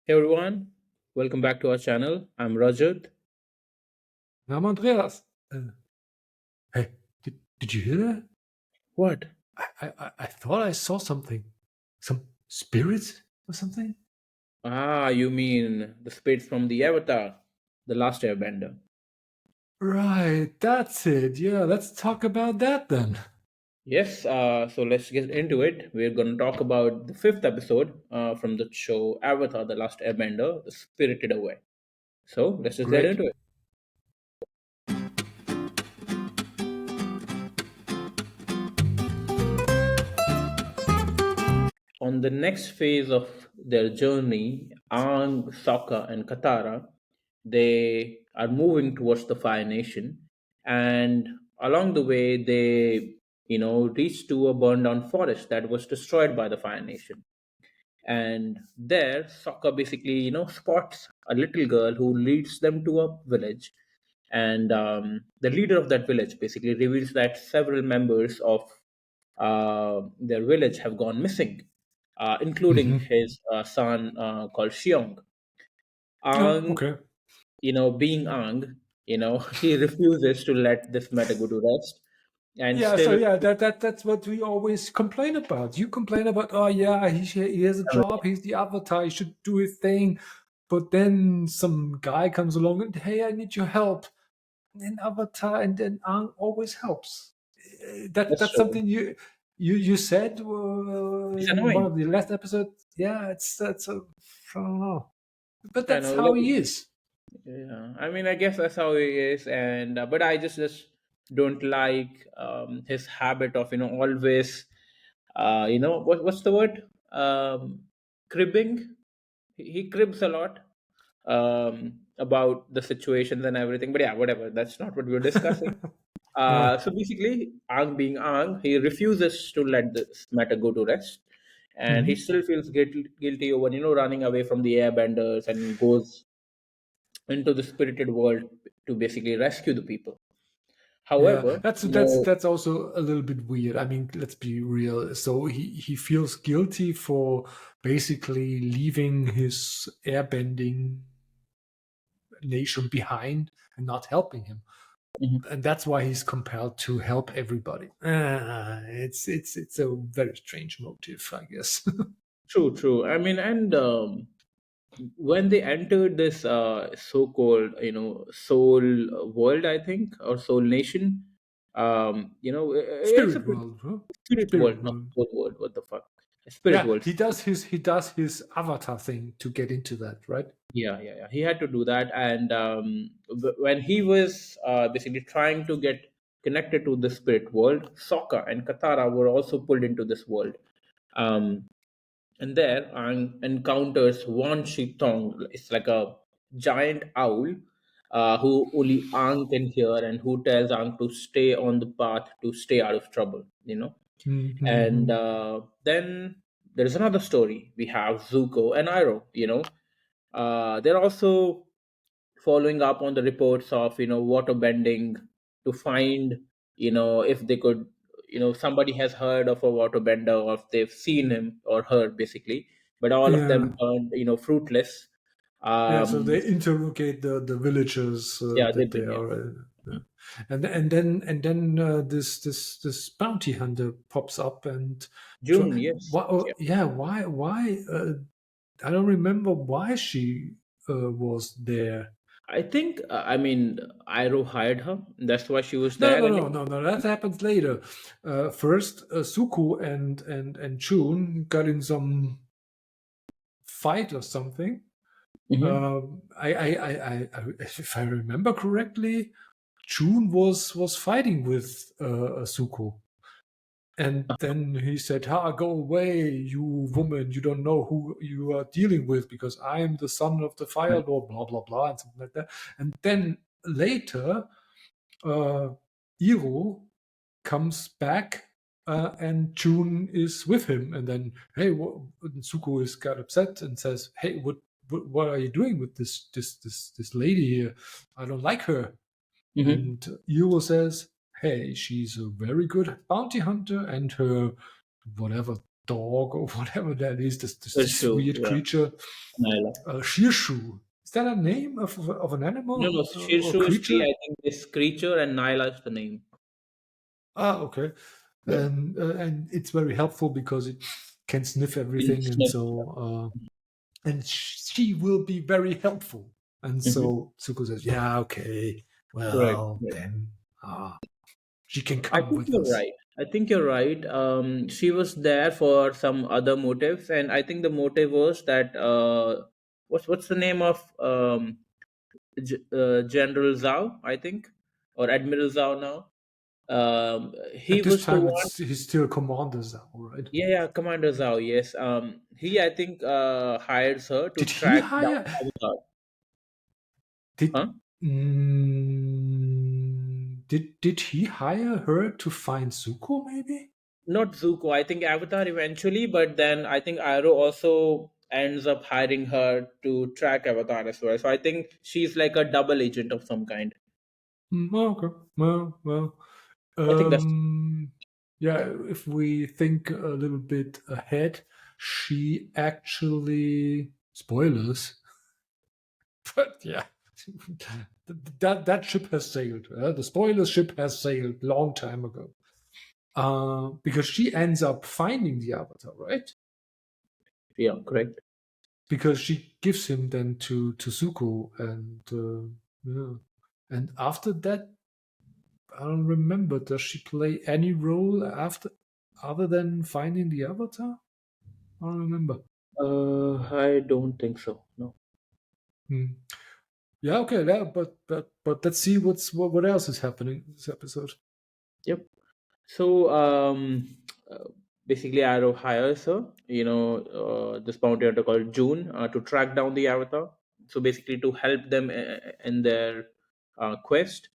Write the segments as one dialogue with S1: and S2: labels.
S1: Hey everyone, welcome back to our channel. I'm Rajat.
S2: I'm Andreas. Hey, did you hear that?
S1: What?
S2: I thought I saw something. Some spirits or something?
S1: Ah, you mean the spirits from the Avatar, the Last Airbender.
S2: Right, that's it. Yeah, let's talk about that then.
S1: Yes, so let's get into it. We're going to talk about the fifth episode from the show Avatar, the Last Airbender, the Spirited Away. So let's just get
S2: Great.
S1: into it. On the next phase of their journey, Aang, Sokka, and Katara, they are moving towards the Fire Nation, and along the way, they reach to a burned-down forest that was destroyed by the Fire Nation. And there, Sokka basically spots a little girl who leads them to a village, and the leader of that village basically reveals that several members of their village have gone missing, including
S2: Mm-hmm.
S1: his son called Xiong.
S2: Oh,
S1: Ang,
S2: okay.
S1: being Ang, he refuses to let this matter go to rest, and
S2: Yeah, so
S1: still,
S2: yeah, that's what we always complain about. You complain about, oh yeah, he has a job, he's the avatar, he should do his thing. But then some guy comes along and hey, I need your help. And Avatar and then Aang always helps.
S1: that's
S2: That's
S1: true.
S2: something you said
S1: He's
S2: in one
S1: annoying.
S2: of the last episodes. Yeah, it's that's a I don't know, but
S1: I
S2: that's
S1: know.
S2: how he is.
S1: Yeah, I mean, I guess that's how he is, and but I just don't like his habit of always, what's the word? Cribbing. He cribs a lot about the situations and everything. But yeah, whatever. That's not what we're discussing.
S2: Yeah,
S1: So basically, Ang being Ang, he refuses to let this matter go to rest, and he
S2: hmm
S1: still feels guilty over running away from the airbenders and goes into the spirited world to basically rescue the people.
S2: yeah.
S1: However,
S2: That's also a little bit weird. I mean, let's be real. So he feels guilty for basically leaving his airbending nation behind and not helping him.
S1: Mhm.
S2: And that's why he's compelled to help everybody. It's a very strange motive, I guess.
S1: True, true. I mean, and when they entered this so-called soul world, I think, or soul nation, it's a
S2: Spirit
S1: pretty
S2: world, huh?
S1: spirit
S2: Spirit
S1: world, not
S2: world.
S1: soul world. What the fuck? Spirit
S2: Yeah,
S1: world.
S2: he does his avatar thing to get into that, right?
S1: Yeah, yeah, yeah. He had to do that, and when he was basically trying to get connected to the spirit world, Sokka and Katara were also pulled into this world. Um, and there, Aang encounters Wan Shi Tong. It's like a giant owl who only Aang can hear, and who tells Aang to stay on the path to stay out of trouble. And
S2: Mm-hmm.
S1: then there's another story. We have Zuko and Iroh. They're also following up on the reports of water bending to find if they could somebody has heard of a water bender or if they've seen him or heard basically, but all of them
S2: Yeah,
S1: turned fruitless.
S2: yeah. So
S1: um
S2: they interrogate the villagers
S1: yeah, they
S2: that they
S1: did, yeah.
S2: are, and then this bounty hunter pops up and
S1: June, yes,
S2: why,
S1: yeah.
S2: yeah, why I don't remember why she was there.
S1: I think I mean Iroh hired her, that's why she was
S2: No,
S1: there,
S2: no,
S1: and
S2: no, no, no. That happens later. First, Suku and Chun got in some fight or something.
S1: Mhm.
S2: If I remember correctly, Chun was fighting with Suko, and then he said, "Ha, go away, you woman! You don't know who you are dealing with because I am the son of the Fire Lord." Blah blah blah, and something like that. And then later, uh, Iro comes back. And June is with him, and then hey, Suko is got upset and says, "Hey, what are you doing with this lady here? I don't like her."
S1: Mhm.
S2: And Euro says, "Hey, she's a very good bounty hunter, and her whatever dog or whatever that is, this
S1: Shirshu,
S2: weird
S1: yeah,
S2: creature,
S1: Nyla.
S2: Shirshu. Is that a name of an
S1: No,
S2: animal
S1: no,
S2: or
S1: Shirshu is the,
S2: creature?
S1: I think, this creature, and Nyla is the name.
S2: Ah, okay.
S1: Yeah,
S2: And it's very helpful because it can sniff
S1: in
S2: everything, and
S1: Sniff.
S2: so and she will be very helpful. And
S1: Hmm.
S2: so Tsuko says, "Yeah, okay,
S1: Correct.
S2: well
S1: Right.
S2: then, she can
S1: I
S2: come
S1: think
S2: with
S1: you're
S2: us."
S1: right. I think you're right. She was there for some other motives, and I think the motive was that what's the name of General Zhao? I think, or Admiral Zhao now. He
S2: At this
S1: was the
S2: time,
S1: one.
S2: it's he's still commander Zhao, right?
S1: Yeah, yeah, Commander Zhao. Yes. He, I think, hires her to
S2: Did he
S1: track down
S2: hire?
S1: Avatar.
S2: Did
S1: Huh?
S2: did he hire her to find Zuko? Maybe.
S1: Not Zuko. I think Avatar eventually, but then I think Arrow also ends up hiring her to track Avatar as well. So I think she's like a double agent of some kind.
S2: Okay. Well.
S1: I think that's
S2: Um, yeah, if we think a little bit ahead, she actually spoilers, but yeah, that ship has sailed. The spoiler ship has sailed long time ago. Because she ends up finding the Avatar, right?
S1: yeah, correct.
S2: Because she gives him then to Zuko, and yeah, and after that, I don't remember. Does she play any role after other than finding the Avatar? I don't remember.
S1: I don't think so. No.
S2: Hmm. Yeah, okay, yeah, but let's see what else is happening in this episode.
S1: Yep. So uh, basically, Arrow hires her, this bounty hunter called June, to track down the Avatar. So basically, to help them in their quest.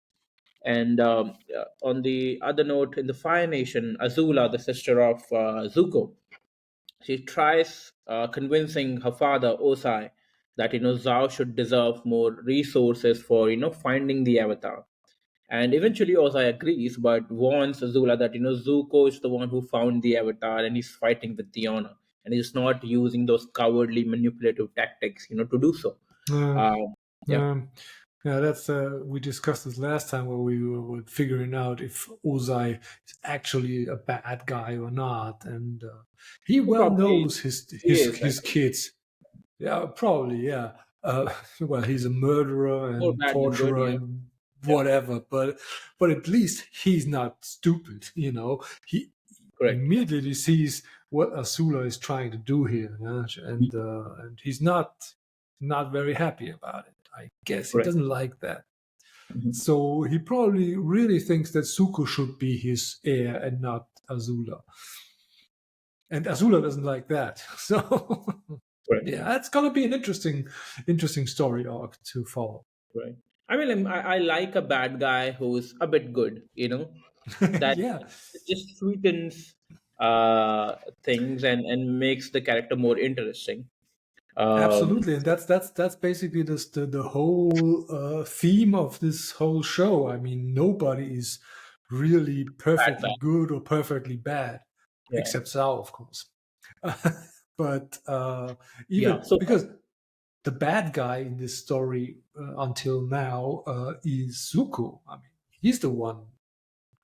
S1: And on the other note, in the Fire Nation, Azula, the sister of Zuko, she tries convincing her father Osai that Zhao should deserve more resources for finding the Avatar. And eventually Osai agrees, but warns Azula that Zuko is the one who found the Avatar, and he's fighting with the honor, and he's not using those cowardly manipulative tactics to do so.
S2: Uh,
S1: Um, yeah,
S2: um, yeah, that's we discussed this last time where we were figuring out if Ozai is actually a bad guy or not, and he well
S1: probably
S2: knows his
S1: he
S2: his
S1: is. I
S2: his
S1: think
S2: kids. Yeah, probably. Yeah. Well, he's a murderer
S1: more
S2: and
S1: bad than good.
S2: torturer
S1: Yeah,
S2: and
S1: yeah,
S2: whatever, but at least he's not stupid. He
S1: correct. Yeah.
S2: immediately sees what Asula is trying to do here, yeah? And he's not very happy about it. I guess he
S1: Correct.
S2: doesn't like that.
S1: Mhm.
S2: So he probably really thinks that Suko should be his heir and not Azula. And Azula doesn't like that. So
S1: Correct.
S2: yeah, it's gonna be an interesting story arc to follow.
S1: Right. I mean, I like a bad guy who's a bit good. That
S2: Yeah,
S1: just sweetens things and makes the character more interesting. Um,
S2: absolutely, and that's basically the whole theme of this whole show. I mean, nobody is really
S1: Bad
S2: perfectly
S1: guy.
S2: good or perfectly bad,
S1: Yeah.
S2: except Sao, of course. But
S1: Yeah.
S2: even
S1: So
S2: because the bad guy in this story until now is Zuko. I mean, he's the one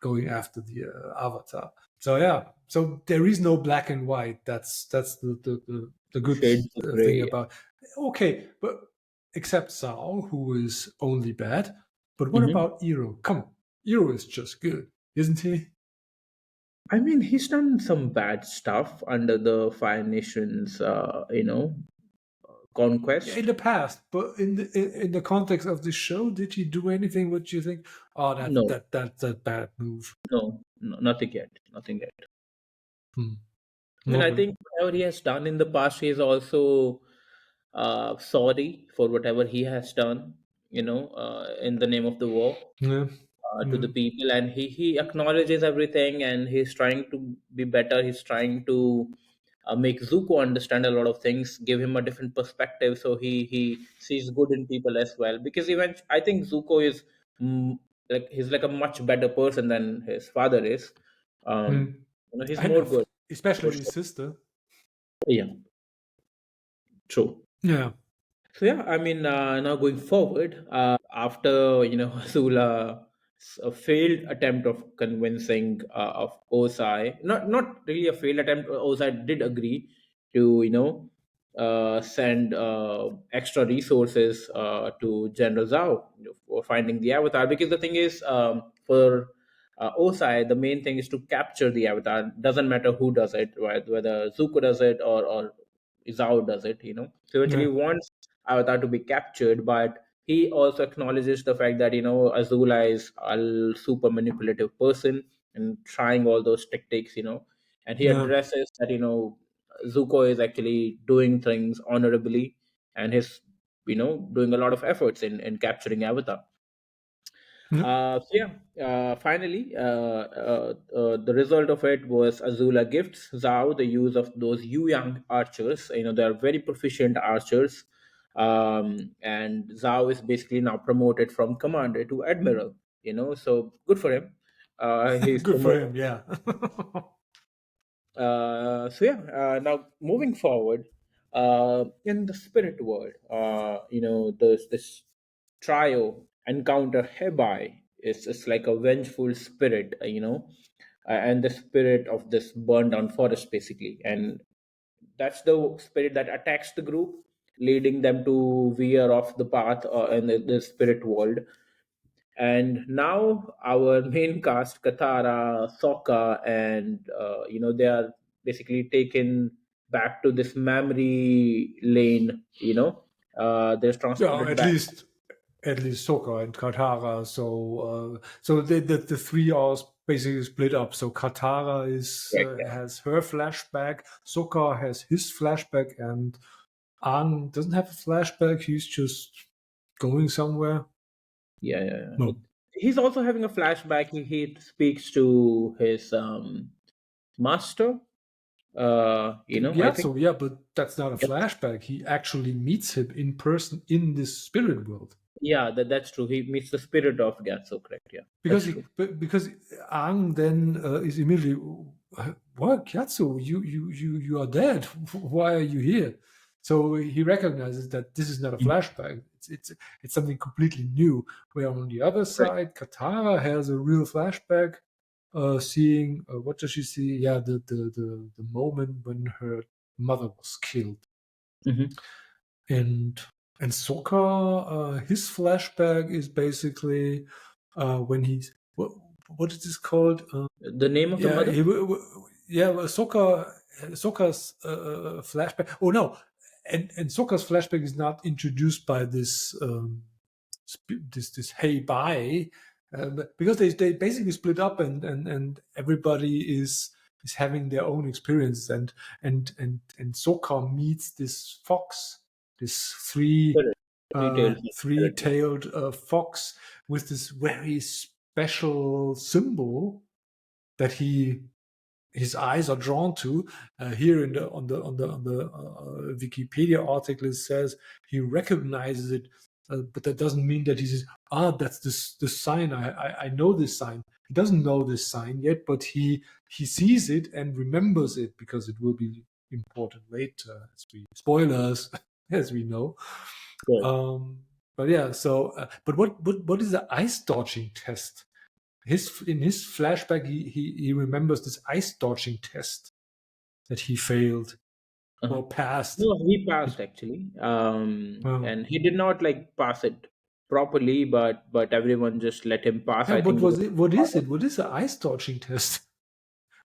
S2: going after the Avatar. So yeah, so there is no black and white. That's the good
S1: shades of
S2: thing
S1: gray.
S2: about. Okay, but except Sao, who is only bad. But what
S1: Hmm.
S2: about Iro? Come on, Iro is just good, isn't he?
S1: I mean, he's done some bad stuff under the Fire Nation's,
S2: Yeah,
S1: conquest.
S2: in the past, but in the context of the show, did he do anything? What you think? Oh,
S1: No,
S2: that's a bad move.
S1: no, nothing yet. Nothing yet.
S2: Hmm.
S1: I mean, I
S2: Okay.
S1: think whatever he has done in the past, he is also sorry for whatever he has done, in the name of the war,
S2: Yeah.
S1: to
S2: Yeah.
S1: the people, and he acknowledges everything, and he's trying to be better. He's trying to make Zuko understand a lot of things, give him a different perspective, so he sees good in people as well. Because even I think Zuko is, mm, like, he's like a much better person than his father is.
S2: Hmm.
S1: He's
S2: And
S1: more good.
S2: especially
S1: towards
S2: his sister.
S1: yeah, true.
S2: Yeah,
S1: So yeah, I mean, now going forward, after Azula failed attempt of convincing of Osai, not really a failed attempt. Osai did agree to send extra resources to General Zhao for finding the Avatar. Because the thing is, for Osai, the main thing is to capture the Avatar. Doesn't matter who does it, right? Whether Zuko does it or Zhao does it. So eventually
S2: yeah,
S1: wants Avatar to be captured, but he also acknowledges the fact that Azula is a super manipulative person and trying all those tactics, and he
S2: yeah.
S1: addresses that Zuko is actually doing things honorably, and he's doing a lot of efforts in capturing Avatar.
S2: Yeah.
S1: So yeah, finally, the result of it was Azula gifts Zhao the use of those Yu Yang archers. They are very proficient archers, and Zhao is basically now promoted from commander to admiral. So good for him. He's
S2: Good for
S1: promoted.
S2: him. Yeah.
S1: So yeah, now moving forward, in the spirit world, there's this trio encounter Hebai. It's like a vengeful spirit, and the spirit of this burned down forest basically, and that's the spirit that attacks the group, leading them to veer off the path in the spirit world. And now our main cast, Katara, Sokka, and they are basically taken back to this memory lane. They're
S2: Yeah,
S1: transported back.
S2: at least Sokka and Katara. So the three are basically split up. So Katara is
S1: Right, yeah,
S2: has her flashback. Sokka has his flashback, and Aang doesn't have a flashback. He's just going somewhere.
S1: yeah, yeah. Yeah.
S2: No.
S1: He's also having a flashback. He speaks to his master. I
S2: Yeah,
S1: think.
S2: so yeah, but that's not a
S1: Yep.
S2: flashback. He actually meets him in person in this spirit world.
S1: Yeah, that's true. He meets the spirit of Gatso. Correct. Yeah, that's true.
S2: Because Aang then is immediately, what Kyatsu, you are dead. Why are you here? So he recognizes that this is not a
S1: Mhm.
S2: flashback. It's something completely new. Where on the other
S1: Right.
S2: side, Katara has a real flashback, seeing what does she see? Yeah, the moment when her mother was killed,
S1: Hmm.
S2: and Sokka, his flashback is basically when he's what is this called?
S1: The name of the
S2: Yeah,
S1: mother.
S2: yeah, well, Sokka's flashback. Oh no, and Sokka's flashback is not introduced by this this hey bye, because they basically split up and everybody is having their own experience and Sokka meets this fox, this
S1: Spirit. Three-tailed spirit. Yeah.
S2: three-tailed fox with this very special symbol that he his eyes are drawn to. Here in the on the Wikipedia article, it says he recognizes it, but that doesn't mean that he says, "Ah, that's this sign. I know this sign." He doesn't know this sign yet, but he sees it and remembers it because it will be important later. As we spoilers, as we know.
S1: Good.
S2: But yeah, so but what is the ice dodging test? In his flashback he remembers this ice dodging test that he failed
S1: Uh-huh.
S2: or passed.
S1: No, he
S2: It,
S1: passed actually,
S2: well,
S1: and he did not like pass it properly, but everyone just let him pass.
S2: yeah,
S1: I
S2: what
S1: think
S2: was
S1: because
S2: it? What is it? What is the ice dodging test?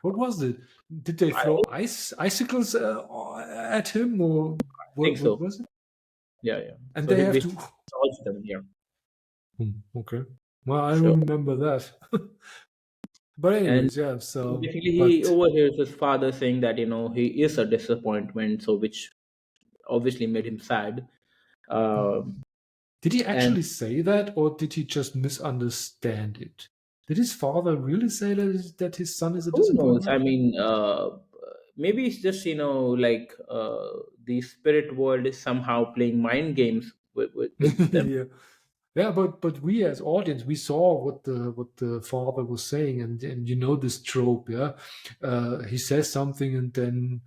S2: What was it? Did they
S1: I
S2: throw icicles at him, or
S1: think
S2: what
S1: so.
S2: was it?
S1: Yeah, yeah.
S2: And
S1: So
S2: they
S1: he
S2: have
S1: basically
S2: to.
S1: dodged them. Yeah.
S2: Okay. Well, I
S1: So
S2: remember that. But
S1: and
S2: anyways, yeah. So,
S1: basically he
S2: but
S1: overhears his father saying that he is a disappointment, so which obviously made him sad. Um,
S2: did he
S1: and
S2: actually say that, or did he just misunderstand it? Did his father really say that his son is a
S1: who knows? I
S2: disappointment?
S1: mean, maybe it's just like the spirit world is somehow playing mind games with them.
S2: Yeah. Yeah, but we as audience, we saw what the father was saying, and you know this trope, yeah. He says something, and then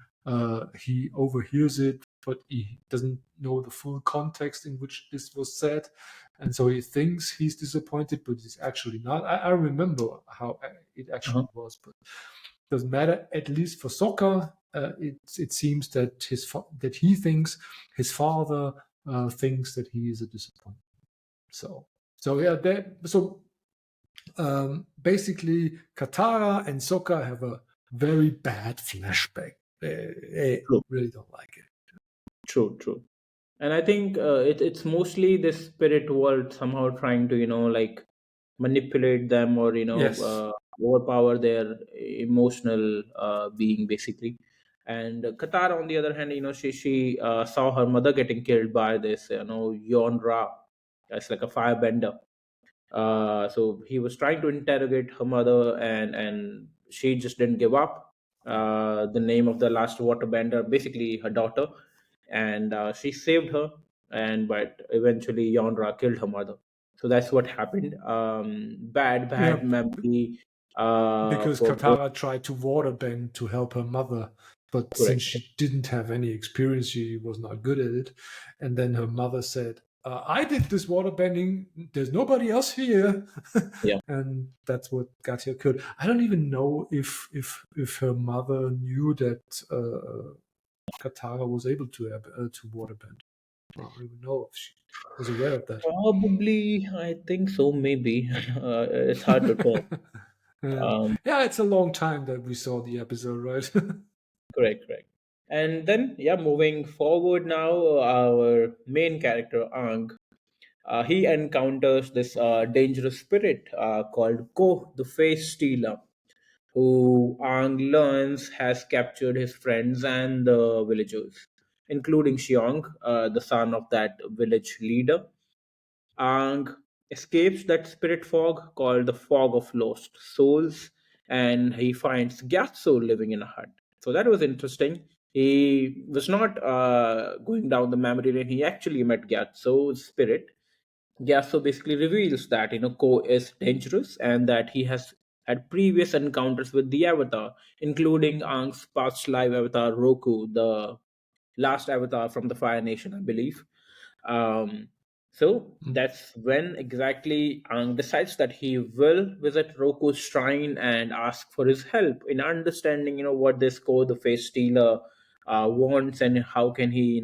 S2: he overhears it, but he doesn't know the full context in which this was said, and so he thinks he's disappointed, but he's actually not. I remember how it
S1: Uh-huh.
S2: actually was, but doesn't matter. At least for soccer, it seems that that he thinks his father thinks that he is a disappointment. So yeah, basically Katara and Sokka have a very bad flashback. They
S1: True,
S2: really don't like it.
S1: true, true. And I think it's mostly this spirit world somehow trying to like manipulate them, or
S2: Yes.
S1: overpower their emotional being basically. And Katara, on the other hand, she saw her mother getting killed by this Yon Ra. It's like a firebender. So he was trying to interrogate her mother, and she just didn't give up. The name of the last waterbender, basically her daughter, and she saved her. And but eventually, Yonra killed her mother. So that's what happened.
S2: Yeah,
S1: Bad memory
S2: because
S1: for both.
S2: Katara tried to waterbend to help her mother, but since
S1: Correct.
S2: she didn't have any experience, she was not good at it. And then her mother said, "I did this waterbending. There's nobody else here,"
S1: Yeah.
S2: and that's what got her killed. I don't even know if her mother knew that Katara was able to waterbend. I don't even know if she was aware of that.
S1: Probably, I think so. Maybe it's hard to tell.
S2: Yeah.
S1: Um,
S2: Yeah, it's a long time that we saw the episode, right?
S1: Correct, correct. And then, yeah, moving forward now, our main character, Ang, he encounters this dangerous spirit called Ko, the Face Stealer, who Ang learns has captured his friends and the villagers, including Xiong, the son of that village leader. Ang escapes that spirit fog called the Fog of Lost Souls, and he finds Gyatso living in a hut. So that was interesting. He was not going down the memory lane. He actually met Gyatso's spirit. Gyatso basically reveals that Ko is dangerous and that he has had previous encounters with the Avatar, including Ang's past life avatar Roku, the last avatar from the Fire Nation, I believe. So that's when exactly Aang decides that he will visit Roku's shrine and ask for his help in understanding, what this code the Face Stealer wants, and how can he,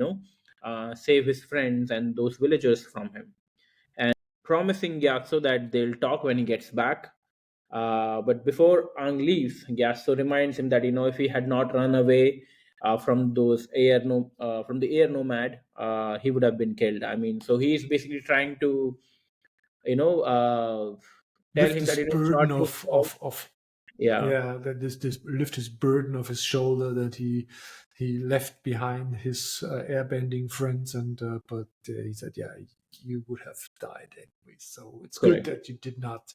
S1: save his friends and those villagers from him. And promising Gyatso that they'll talk when he gets back. But before Ang leaves, Gyatso reminds him that if he had not run away from those from the air nomad, he would have been killed. I mean, so he's basically trying to you know uh, tell
S2: Lift
S1: him that
S2: this
S1: it's not
S2: burden
S1: his fault.
S2: of
S1: Yeah,
S2: yeah, that this lift his burden of his shoulder that he left behind his airbending friends, and but he said, yeah, you would have died anyway, so it's good
S1: correct.
S2: that you did not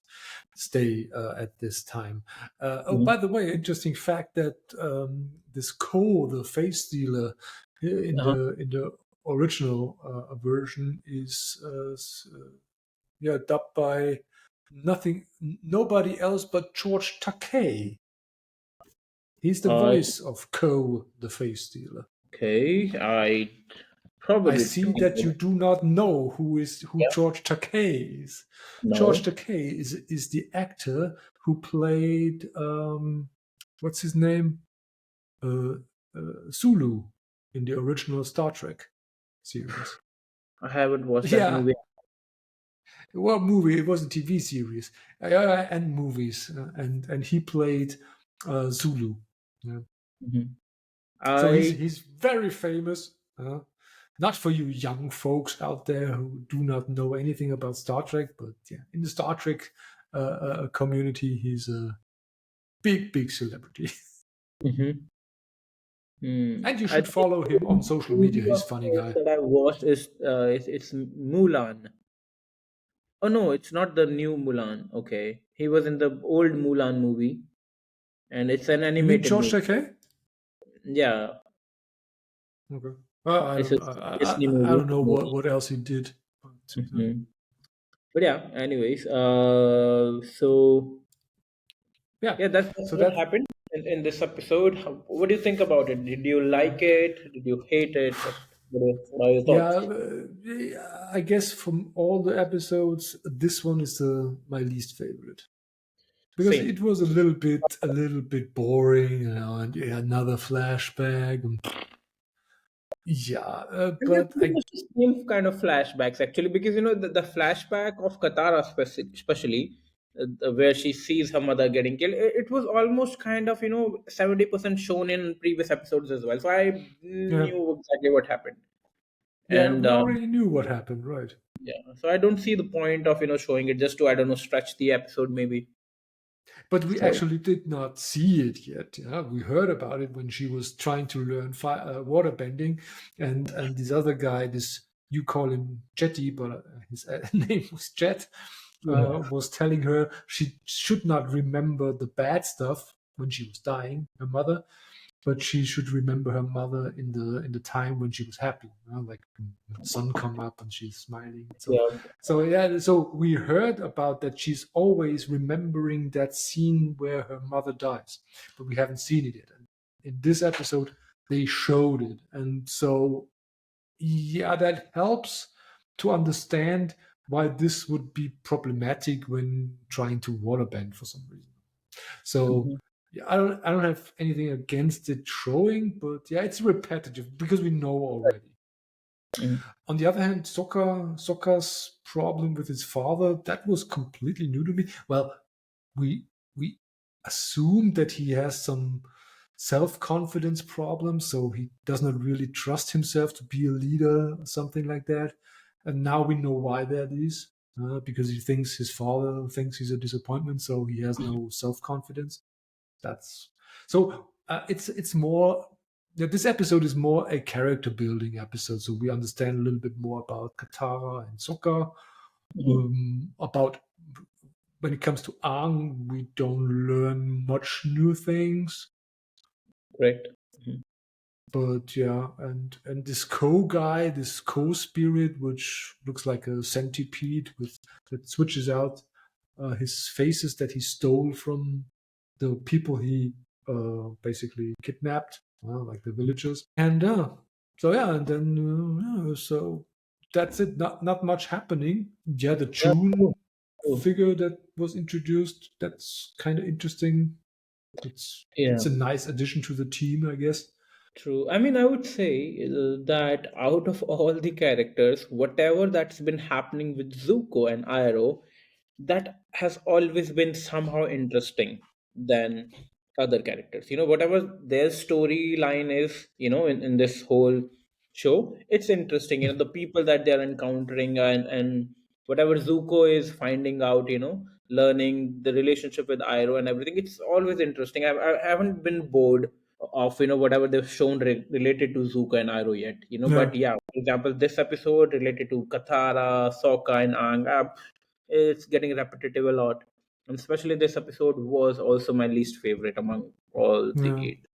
S2: stay at this time. Oh,
S1: Mhm.
S2: by the way, interesting fact that this Ko, the face stealer,
S1: Uh-huh.
S2: in the original version is yeah, dubbed by nobody else but George Takei. He's the
S1: Uh,
S2: voice of Ko, the face stealer.
S1: okay, I
S2: I
S1: probably
S2: see
S1: don't
S2: that you
S1: know.
S2: do not know who
S1: Yeah,
S2: George Takei is. George
S1: no,
S2: Takei is the actor who played what's his name, uh, Sulu in the original Star Trek series.
S1: I haven't watched that
S2: Yeah,
S1: movie.
S2: well, movie. It was a TV series and movies, and he played Zulu. Yeah.
S1: Mhm.
S2: So
S1: I
S2: he's very famous. Not for you young folks out there who do not know anything about Star Trek, but yeah, in the Star Trek community, he's a big celebrity.
S1: mhm.
S2: And you
S1: I
S2: should
S1: think
S2: follow him on
S1: the
S2: social
S1: movie
S2: media. He's
S1: of
S2: a funny
S1: his
S2: guy.
S1: that I watched is it's Mulan. Oh no, it's not the new Mulan. Okay, he was in the old Mulan movie, and it's an
S2: You mean
S1: animated
S2: George
S1: movie.
S2: Takei?
S1: Yeah,
S2: Okay. Well,
S1: it's a Disney
S2: I
S1: movie.
S2: don't know what else he did. But,
S1: Mhm. But yeah, anyways, so
S2: Yeah.
S1: yeah, that's
S2: So
S1: what
S2: that
S1: happened in this episode. What do you think about it? Did you like it? Did you hate it? What are your
S2: yeah,
S1: thoughts?
S2: I guess from all the episodes, this one is my least favorite because it
S1: Same.
S2: was a little bit boring, you know, and yeah, another flashback. And, yeah,
S1: And they're
S2: but
S1: pretty much the same kind of flashbacks, actually, because the flashback of Katara, especially where she sees her mother getting killed, it was almost kind of 70% shown in previous episodes as well. So I
S2: yeah,
S1: knew exactly what happened,
S2: yeah,
S1: and
S2: we already knew what happened, right?
S1: yeah, so I don't see the point of showing it just to, I don't know, stretch the episode maybe.
S2: But we
S1: So
S2: actually did not see it yet. Yeah, we heard about it when she was trying to learn water bending, and this other guy, this you call him Jetty, but his name was Jet,
S1: yeah.
S2: was telling her she should not remember the bad stuff when she was dying, her mother, but she should remember her mother in the time when she was happy, you know, like when the sun come up and she's smiling. So,
S1: Yeah.
S2: so yeah, so we heard about that. She's always remembering that scene where her mother dies, but we haven't seen it yet. And in this episode, they showed it, and so yeah, that helps to understand why this would be problematic when trying to waterbend for some reason. So
S1: Mhm.
S2: yeah, I don't have anything against it showing, but yeah, it's repetitive because we know already.
S1: Mhm.
S2: On the other hand, Sokka's problem with his father, that was completely new to me. Well, we we assume that he has some self-confidence problems, so he does not really trust himself to be a leader or something like that. And now we know why that is. Because he thinks his father thinks he's a disappointment, so he has no self-confidence. That's so it's more yeah, this episode is more a character building episode, so we understand a little bit more about Katara and Sokka.
S1: Mhm.
S2: About when it comes to Aang, we don't learn much new things.
S1: Correct. Mhm.
S2: But yeah, and this co guy, this co spirit, which looks like a centipede with that switches out his faces that he stole from the people he basically kidnapped, like the villagers. And so yeah, and then yeah, so that's it. Not much happening. Yeah, the
S1: Yeah. True.
S2: June
S1: True.
S2: figure that was introduced. That's kind of interesting. It's
S1: Yeah.
S2: a nice addition to the team, I guess.
S1: True. I mean, I would say that out of all the characters, whatever that's been happening with Zuko and Iroh, that has always been somehow interesting than other characters. Whatever their storyline is, in this whole show, it's interesting. The people that they're encountering, and whatever Zuko is finding out, learning the relationship with Iroh and everything, it's always interesting. I haven't been bored of whatever they've shown related to Zuko and Iroh yet.
S2: Yeah,
S1: But yeah, for example, this episode related to Katara, Sokka, and Aang, it's getting repetitive a lot. And especially this episode was also my least favorite among all the
S2: yeah.
S1: eight.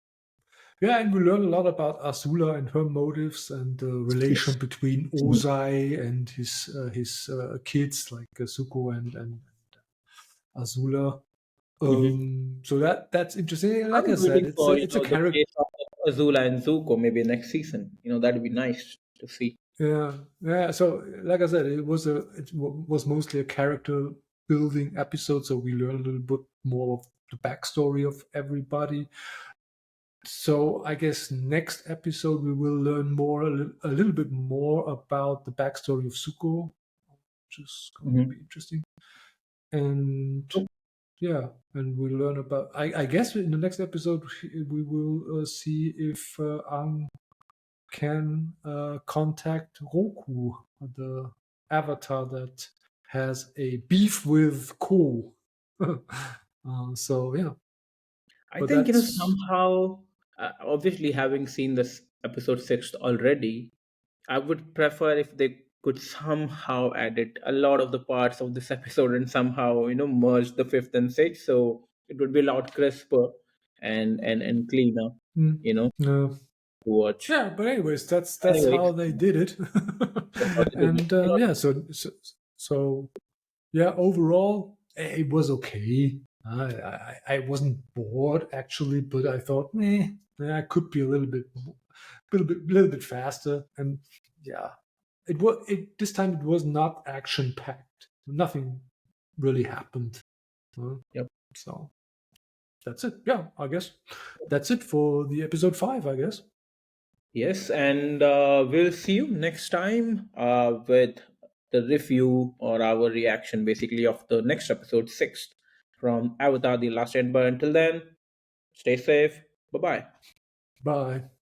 S2: Yeah, and we learn a lot about Azula and her motives and the relation between Ozai and his kids like Zuko and Azula.
S1: Mhm.
S2: So that's interesting. Like
S1: I'm
S2: I said,
S1: waiting for
S2: it's a
S1: the
S2: character.
S1: face of Azula and Zuko maybe next season. That'd be nice to see.
S2: Yeah, yeah. So like I said, was mostly a character building episode. So we learn a little bit more of the backstory of everybody. So I guess next episode we will learn more a little bit more about the backstory of Zuko, which is going to be
S1: Mhm.
S2: interesting. And yeah, and we learn about. I guess in the next episode we will see if Aang can contact Roku, the avatar that has a beef with Ko. So yeah,
S1: I
S2: but
S1: think,
S2: that's
S1: somehow, obviously, having seen this episode 6 already, I would prefer if they could somehow edit a lot of the parts of this episode and somehow, merge the fifth and sixth. So it would be a lot crisper and cleaner,
S2: mm,
S1: you know,
S2: no.
S1: to watch.
S2: Yeah, but anyways, that's
S1: Anyways,
S2: how they did it.
S1: that's how they did it.
S2: And yeah, so Yeah, overall, it was okay. I wasn't bored actually, but I thought, I could be a little bit faster. And yeah, it was this time. It was not action packed. Nothing really happened. Uh,
S1: Yep.
S2: so that's it. Yeah, I guess that's it for the episode 5. I guess.
S1: Yes, and we'll see you next time with the review or our reaction basically of the next episode 6 from Avatar The Last Airbender. Until then, stay safe. Bye bye.
S2: Bye.